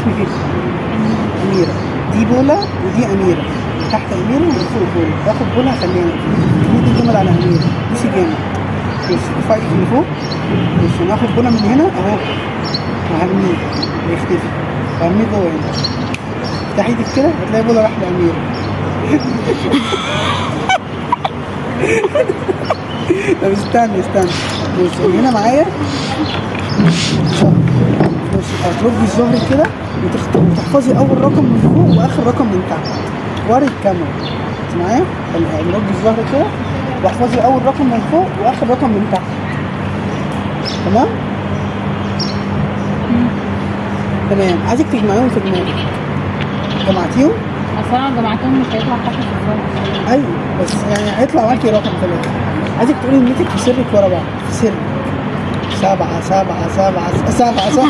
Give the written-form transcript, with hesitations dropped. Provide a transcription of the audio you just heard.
اسمك ايه؟ أميرة. دي بولا ودي أميرة، تحت أميرة وفوق بولا. باخد بولا هخليها دي الجمل على أميرة، دي سجانة. بص ارفع ايدك من فوق. بص أنا هاخد بولا من هنا أهو وهرميه ويختفي، وهرميه جوه هنا. افتح ايدك كده هتلاقي بولا راح لأميرة. طب استنى. بص من هنا معايا ظهر. بص هتربي الظهر كده وتحفظي اول رقم من فوق واخر رقم من تحت ورا الكاميرا. انت معايا؟ هنربي الظهر كده واحفظي اول رقم من فوق واخر رقم من تحت. تمام؟ تمام. عايزك تجمعيهم في دماغك. جمعتيهم؟ اصل انا جمعتهم مش هيطلع تحت في الظهر. ايوه بس يعني هيطلع معاكي رقم في الاخر. عايزك تقولي نيتك في سرك ورا بعض، في سرك. 7 7 7 7 7 صح؟